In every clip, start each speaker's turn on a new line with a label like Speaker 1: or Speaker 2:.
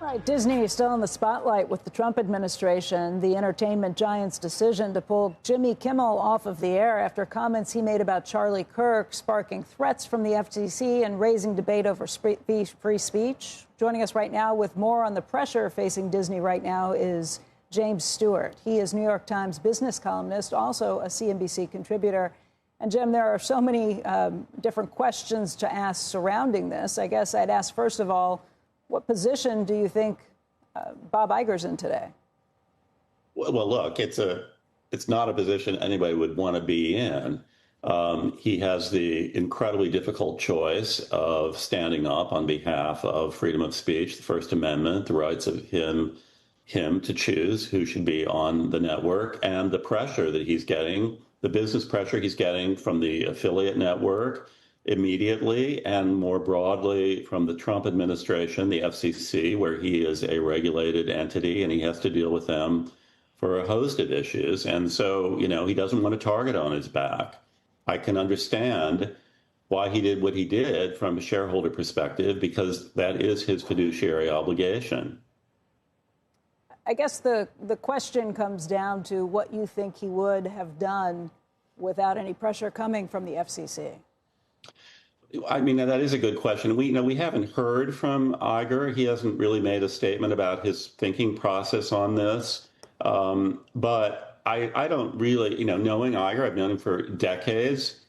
Speaker 1: All right, Disney is still in the spotlight with the Trump administration. The entertainment giant's decision to pull Jimmy Kimmel off of the air after comments he made about Charlie Kirk, sparking threats from the FCC and raising debate over free speech. Joining us right now with more on the pressure facing Disney right now is James Stewart. He is New York Times business columnist, also a CNBC contributor. And, Jim, there are so many different questions to ask surrounding this. I guess I'd ask, first of all, what position do you think Bob Iger's in today?
Speaker 2: Well, look, it's not a position anybody would want to be in. He has the incredibly difficult choice of standing up on behalf of freedom of speech, the First Amendment, the rights of him to choose who should be on the network, and the pressure that he's getting, the business pressure he's getting from the affiliate network immediately, and more broadly from the Trump administration, the FCC, where he is a regulated entity and he has to deal with them for a host of issues. And so, he doesn't want a target on his back. I can understand why he did what he did from a shareholder perspective, because that is his fiduciary obligation.
Speaker 1: I guess the question comes down to what you think he would have done without any pressure coming from the FCC.
Speaker 2: I mean, that is a good question. We haven't heard from Iger. He hasn't really made a statement about his thinking process on this. But I don't really, knowing Iger, I've known him for decades,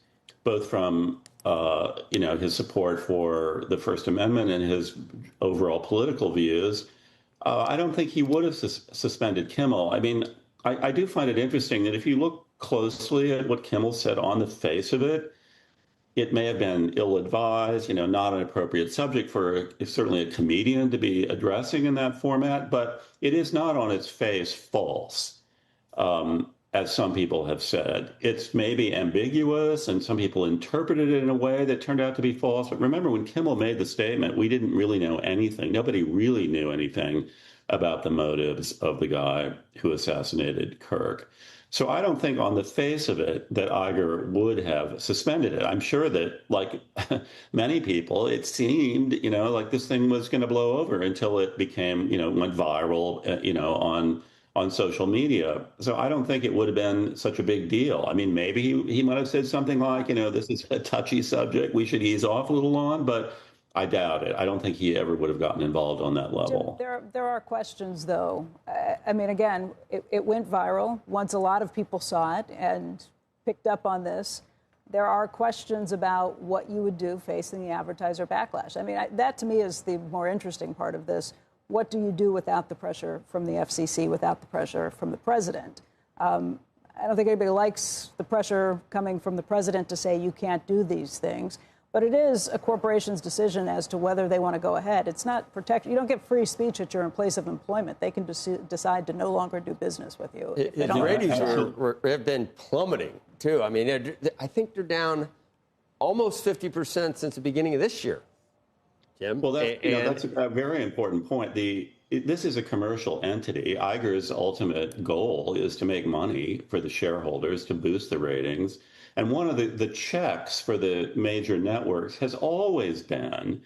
Speaker 2: both from, his support for the First Amendment and his overall political views. I don't think he would have suspended Kimmel. I mean, I do find it interesting that if you look closely at what Kimmel said on the face of it, it may have been ill-advised, not an appropriate subject for certainly a comedian to be addressing in that format, but it is not on its face false, as some people have said. It's maybe ambiguous, and some people interpreted it in a way that turned out to be false. But remember, when Kimmel made the statement, we didn't really know anything. Nobody really knew anything about the motives of the guy who assassinated Kirk. So I don't think on the face of it that Iger would have suspended it. I'm sure that, like many people, it seemed, like this thing was going to blow over until it became, went viral, on social media. So I don't think it would have been such a big deal. I mean, maybe he might have said something like, this is a touchy subject we should ease off a little on, but I doubt it. I don't think he ever would have gotten involved on that level.
Speaker 1: There are questions, though. I mean, again, it went viral once a lot of people saw it and picked up on this. There are questions about what you would do facing the advertiser backlash. I mean, that to me is the more interesting part of this. What do you do without the pressure from the FCC, without the pressure from the president? I don't think anybody likes the pressure coming from the president to say you can't do these things. But it is a corporation's decision as to whether they want to go ahead. It's not protected. You don't get free speech at your place of employment. They can decide to no longer do business with you.
Speaker 3: The ratings have been plummeting, too. I mean, I think they're down almost 50% since the beginning of this year. Jim?
Speaker 2: Well, that's a very important point. This is a commercial entity. Iger's ultimate goal is to make money for the shareholders, to boost the ratings. And one of the checks for the major networks has always been,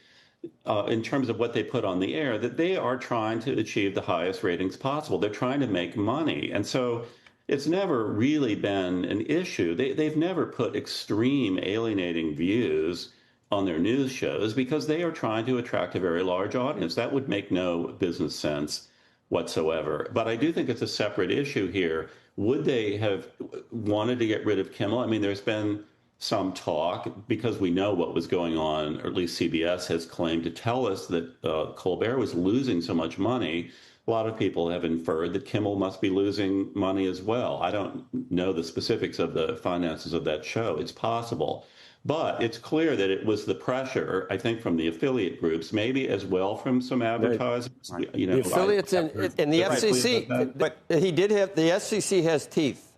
Speaker 2: in terms of what they put on the air, that they are trying to achieve the highest ratings possible. They're trying to make money. And so it's never really been an issue. They've never put extreme alienating views on their news shows because they are trying to attract a very large audience. That would make no business sense whatsoever. But I do think it's a separate issue here. Would they have wanted to get rid of Kimmel? I mean, there's been some talk, because we know what was going on, or at least CBS has claimed to tell us that Colbert was losing so much money. A lot of people have inferred that Kimmel must be losing money as well. I don't know the specifics of the finances of that show. It's possible. But it's clear that it was the pressure, I think, from the affiliate groups, maybe as well from some advertisers.
Speaker 3: Right. The affiliates and the FCC, but he did have, the FCC has teeth,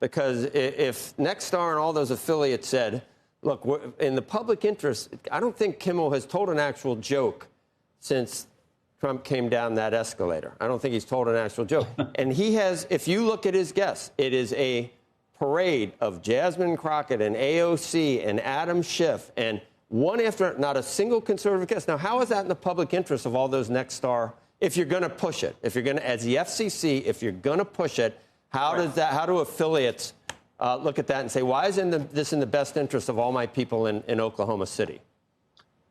Speaker 3: because if Nexstar and all those affiliates said, look, in the public interest, I don't think Kimmel has told an actual joke since Trump came down that escalator. I don't think he's told an actual joke. And he has, if you look at his guests, it is a parade of Jasmine Crockett and AOC and Adam Schiff and one after not a single conservative guest. Now, how is that in the public interest of all those Nexstar if you're going to push it, if you're going to, as the FCC, if you're going to push it, how do affiliates look at that and say, why isn't this in the best interest of all my people in Oklahoma City?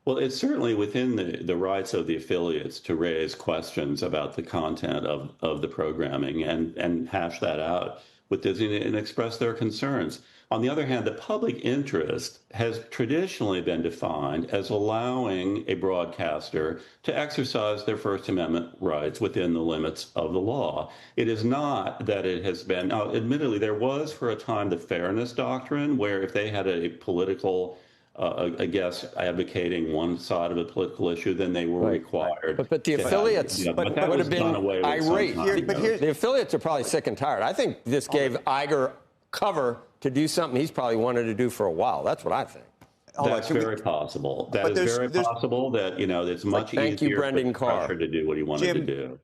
Speaker 2: Well, it's certainly within the rights of the affiliates to raise questions about the content of the programming and hash that out with Disney and express their concerns. On the other hand, the public interest has traditionally been defined as allowing a broadcaster to exercise their First Amendment rights within the limits of the law. It is not that it has been, now, admittedly, there was for a time the fairness doctrine, where if they had a political I guess, advocating one side of a political issue, then they were required.
Speaker 3: But the affiliates would have been irate. The affiliates are probably sick and tired. I think this gave Iger cover to do something he's probably wanted to do for a while. That's what I think.
Speaker 2: That's very possible. That is very possible that, it's much easier for Brendan Carr to do what he wanted to do.